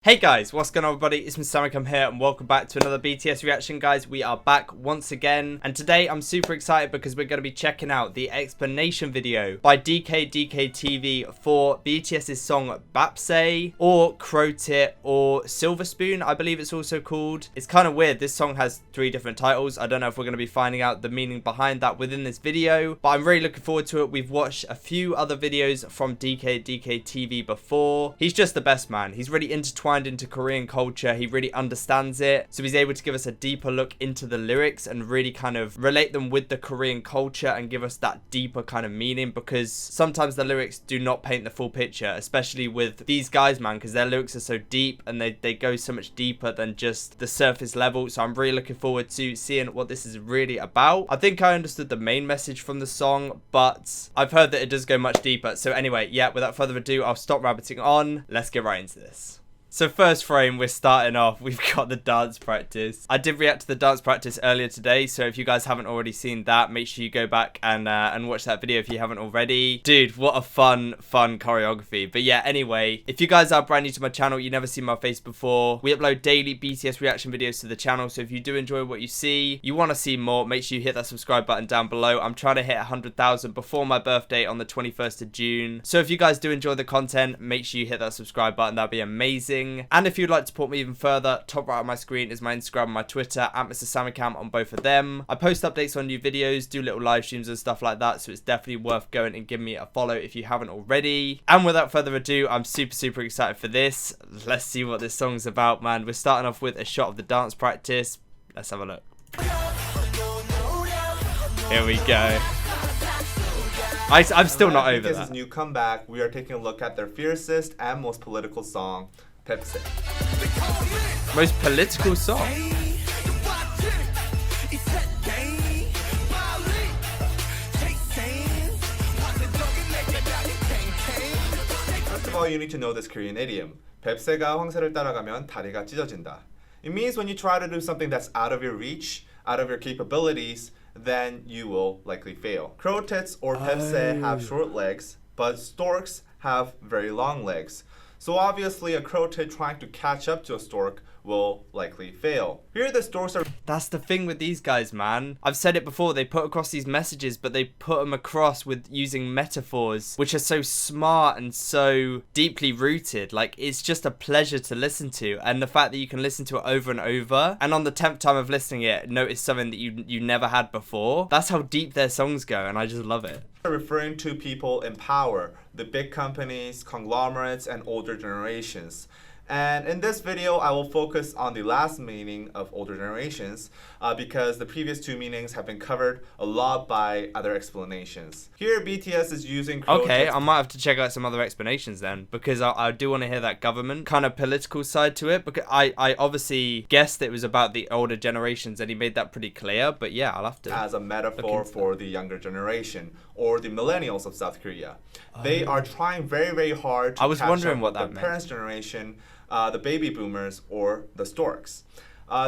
Hey guys, what's going on everybody? It's Mr. Samicam here and welcome back to another BTS reaction, guys. We are back once again and today I'm super excited because we're going to be checking out the explanation video by DKTV for BTS's song Baepsae or Crow-Tit or Silver Spoon, I believe it's also called. It's kind of weird, this song has 3 different titles. I don't know if we're going to be finding out the meaning behind that within this video, but I'm really looking forward to it. We've watched a few other videos from DKTV before. He's just the best, man. He's really intertwined into Korean culture. He really understands it, so he's able to give us a deeper look into the lyrics and really kind of relate them with the Korean culture and give us that deeper kind of meaning, because sometimes the lyrics do not paint the full picture, especially with these guys, man, because their lyrics are so deep and they go so much deeper than just the surface level. So I'm really looking forward to seeing what this is really about. I think I understood the main message from the song, but I've heard that it does go much deeper. So anyway, yeah, without further ado, I'll stop rabbiting on. Let's get right into this. So first frame, we're starting off, we've got the dance practice. I did react to the dance practice earlier today, so if you guys haven't already seen that, make sure you go back and watch that video if you haven't already. Dude, what a fun choreography. But yeah, anyway, if you guys are brand new to my channel, you never seen my face before, we upload daily BTS reaction videos to the channel, so if you do enjoy what you see, you want to see more, make sure you hit that subscribe button down below. I'm trying to hit 100,000 before my birthday on the 21st of June. So if you guys do enjoy the content, make sure you hit that subscribe button, that'd be amazing. And if you'd like to support me even further, top right of my screen is my Instagram and my Twitter at Mr. Samicam on both of them. I post updates on new videos, do little live streams and stuff like that, so it's definitely worth going and giving me a follow if you haven't already. And without further ado, I'm super excited for this. Let's see what this song's about, man. We're starting off with a shot of the dance practice. Let's have a look. Here we go. I'm still not over that. BTS's new comeback, we are taking a look at their fiercest and most political song, Baepsae. Most political song? First of all, you need to know this Korean idiom. 뱁새가 황새를 따라가면 다리가 찢어진다. It means when you try to do something that's out of your reach, out of your capabilities, then you will likely fail. Crow-tits or Baepsae have short legs, but storks have very long legs. So obviously a crow-tit trying to catch up to a stork will likely fail. Here the storks are... That's the thing with these guys, man. I've said it before, they put across these messages, but they put them across with using metaphors, which are so smart and so deeply rooted. Like, it's just a pleasure to listen to. And the fact that you can listen to it over and over, and on the 10th time of listening it, notice something that you never had before. That's how deep their songs go, and I just love it. Referring to people in power, the big companies, conglomerates, and older generations. And in this video, I will focus on the last meaning of older generations because the previous 2 meanings have been covered a lot by other explanations. Here, BTS is using... Okay, I might have to check out some other explanations then, because I do want to hear that government kind of political side to it, because I obviously guessed it was about the older generations and he made that pretty clear, but yeah, I'll have to... As a metaphor for the younger generation, or the millennials of South Korea. They are trying very hard to catch up what that the meant. parents' generation, the baby boomers, or the storks.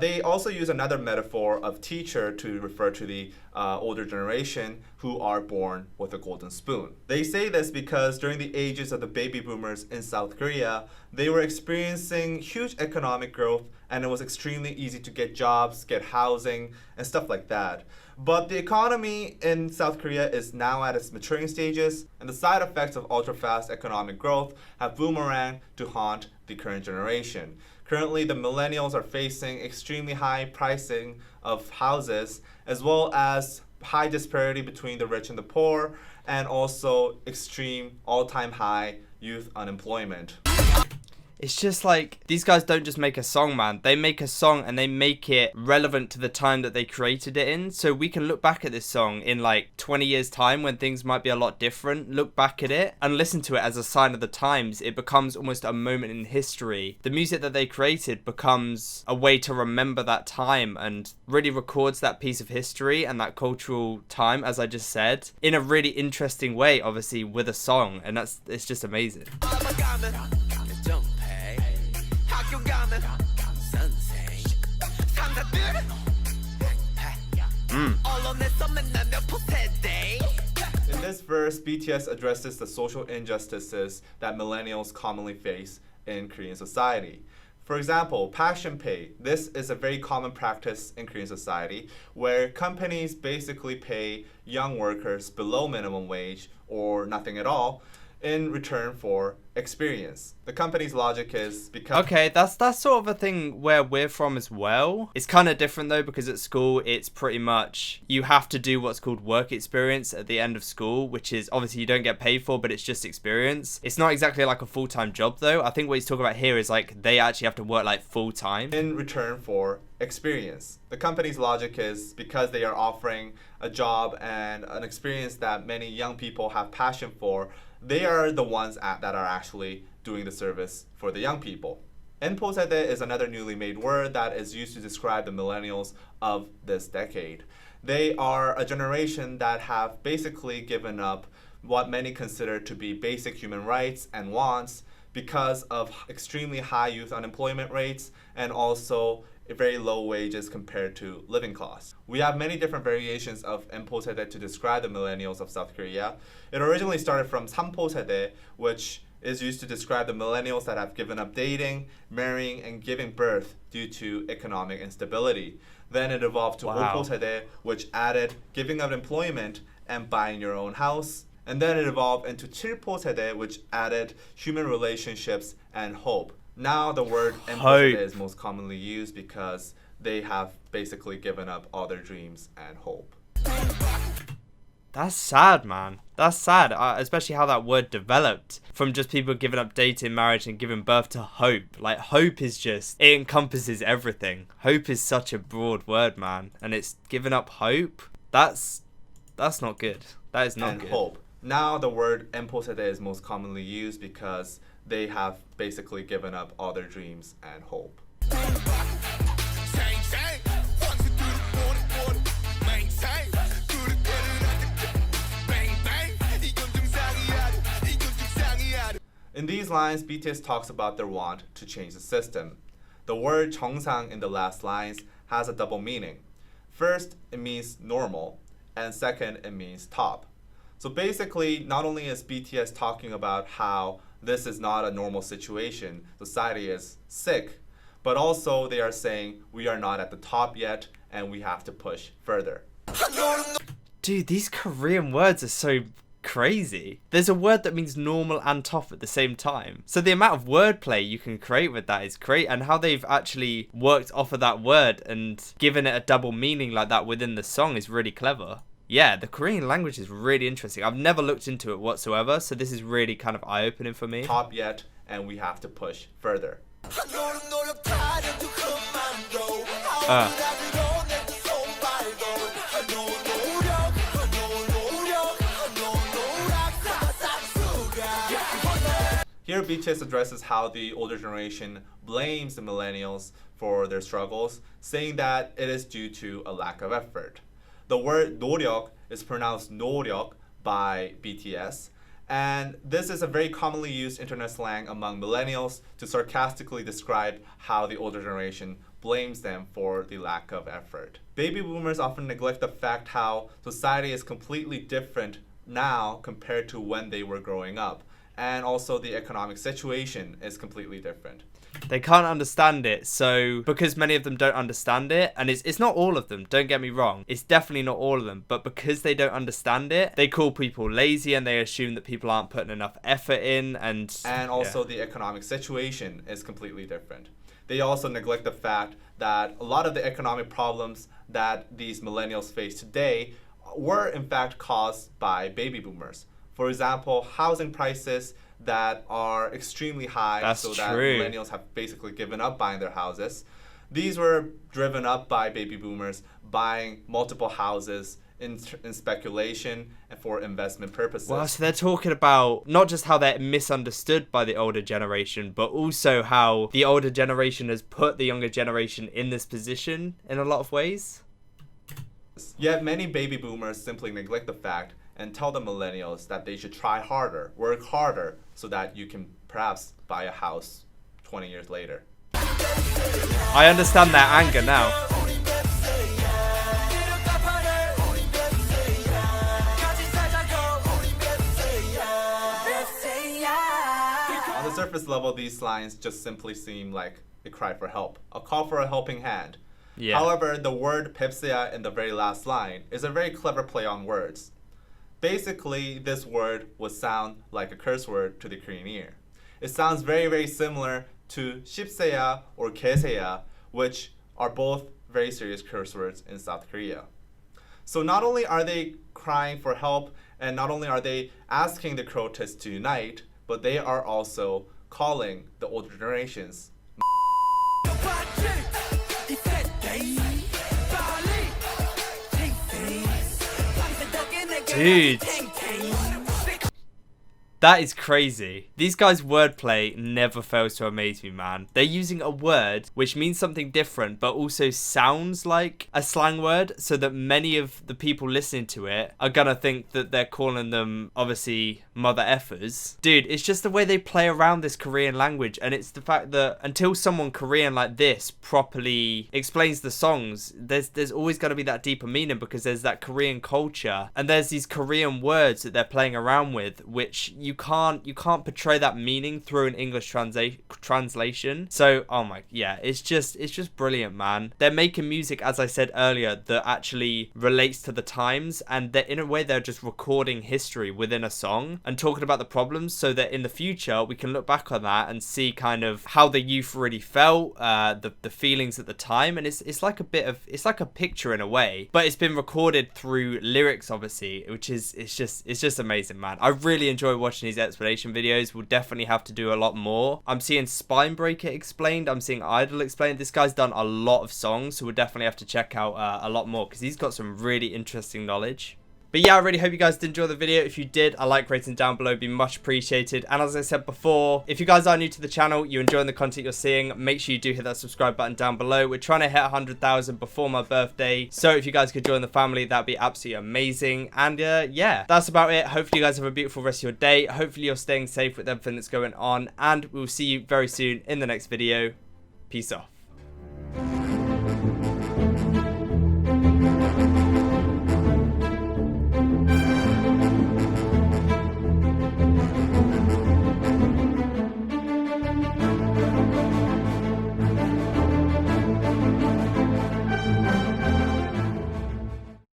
They also use another metaphor of teacher to refer to the older generation who are born with a golden spoon. They say this because during the ages of the baby boomers in South Korea, they were experiencing huge economic growth and it was extremely easy to get jobs, get housing, and stuff like that. But the economy in South Korea is now at its maturing stages, and the side effects of ultra-fast economic growth have boomeranged to haunt the current generation. Currently, the millennials are facing extremely high pricing of houses, as well as high disparity between the rich and the poor, and also extreme all-time high youth unemployment. It's just like, these guys don't just make a song, man. They make a song and they make it relevant to the time that they created it in. So we can look back at this song in like 20 years time when things might be a lot different. Look back at it and listen to it as a sign of the times. It becomes almost a moment in history. The music that they created becomes a way to remember that time and really records that piece of history and that cultural time, as I just said, in a really interesting way, obviously, with a song. And it's just amazing. In this verse, BTS addresses the social injustices that millennials commonly face in Korean society. For example, passion pay. This is a very common practice in Korean society where companies basically pay young workers below minimum wage or nothing at all in return for experience. The company's logic is because Okay, that's sort of a thing where we're from as well. It's kind of different though, because at school it's pretty much you have to do what's called work experience at the end of school, which is obviously you don't get paid for, but it's just experience. It's not exactly like a full-time job though. I think what he's talking about here is like they actually have to work like full-time in return for experience. The company's logic is because they are offering a job and an experience that many young people have passion for, they are the ones that are actually doing the service for the young people. Enposede is another newly made word that is used to describe the millennials of this decade. They are a generation that have basically given up what many consider to be basic human rights and wants because of extremely high youth unemployment rates and also very low wages compared to living costs. We have many different variations of Enposede to describe the millennials of South Korea. It originally started from Samposede, which is used to describe the millennials that have given up dating, marrying, and giving birth due to economic instability. Then it evolved to Oposede, which added giving up employment and buying your own house. And then it evolved into Chilposede, which added human relationships and hope. Now the word Enposede is most commonly used because they have basically given up all their dreams and hope. That's sad, man. That's sad, especially how that word developed from just people giving up dating, marriage, and giving birth to hope. Like, hope is just, it encompasses everything. Hope is such a broad word, man. And it's giving up hope. That's not good. That is not good. Hope. Now the word Enposede is most commonly used because they have basically given up all their dreams and hope. In these lines, BTS talks about their want to change the system. The word 정상 in the last lines has a double meaning. First, it means normal, and second, it means top. So basically, not only is BTS talking about how this is not a normal situation, society is sick, but also they are saying we are not at the top yet and we have to push further. Dude, these Korean words are so crazy. There's a word that means normal and top at the same time. So the amount of wordplay you can create with that is great, and how they've actually worked off of that word and given it a double meaning like that within the song is really clever. Yeah, the Korean language is really interesting. I've never looked into it whatsoever, so this is really kind of eye-opening for me. Top yet, and we have to push further. Here, BTS addresses how the older generation blames the millennials for their struggles, saying that it is due to a lack of effort. The word 노력 is pronounced 노력 by BTS, and this is a very commonly used internet slang among millennials to sarcastically describe how the older generation blames them for the lack of effort. Baby boomers often neglect the fact how society is completely different now compared to when they were growing up, and also the economic situation is completely different. They can't understand it, so because many of them don't understand it, and it's not all of them, don't get me wrong, it's definitely not all of them, but because they don't understand it, they call people lazy and they assume that people aren't putting enough effort in, and also the economic situation is completely different. They also neglect the fact that a lot of the economic problems that these millennials face today were in fact caused by baby boomers. For example, housing prices that are extremely high, that millennials have basically given up buying their houses. These were driven up by baby boomers buying multiple houses in speculation and for investment purposes. Well, so they're talking about not just how they're misunderstood by the older generation, but also how the older generation has put the younger generation in this position in a lot of ways. Yet many baby boomers simply neglect the fact and tell the millennials that they should try harder, work harder, so that you can perhaps buy a house 20 years later. I understand their anger now. On the surface level, these lines just simply seem like a cry for help, a call for a helping hand. Yeah. However, the word Baepsae in the very last line is a very clever play on words. Basically, this word would sound like a curse word to the Korean ear. It sounds very similar to shipseya or keseya, which are both very serious curse words in South Korea. So not only are they crying for help, and not only are they asking the protests to unite, but they are also calling the older generations. Dude. That is crazy. These guys' wordplay never fails to amaze me, man. They're using a word which means something different, but also sounds like a slang word, so that many of the people listening to it are gonna think that they're calling them, obviously, mother effers. Dude, it's just the way they play around this Korean language, and it's the fact that until someone Korean like this properly explains the songs, there's always gonna be that deeper meaning, because there's that Korean culture, and there's these Korean words that they're playing around with, which you can't portray that meaning through an English translation. So it's just brilliant, man. They're making music, as I said earlier, that actually relates to the times, and that in a way they're just recording history within a song and talking about the problems, so that in the future we can look back on that and see kind of how the youth really felt, the feelings at the time. And it's like a picture in a way, but it's been recorded through lyrics, obviously, which is it's just amazing, man. I really enjoy watching these explanation videos. We'll definitely have to do a lot more. I'm seeing Spinebreaker explained, I'm seeing Idol explained. This guy's done a lot of songs, so we'll definitely have to check out a lot more, because he's got some really interesting knowledge. But yeah, I really hope you guys did enjoy the video. If you did, a like rating down below would be much appreciated. And as I said before, if you guys are new to the channel, you're enjoying the content you're seeing, make sure you do hit that subscribe button down below. We're trying to hit 100,000 before my birthday, so if you guys could join the family, that'd be absolutely amazing. And yeah, that's about it. Hopefully you guys have a beautiful rest of your day. Hopefully you're staying safe with everything that's going on, and we'll see you very soon in the next video. Peace off.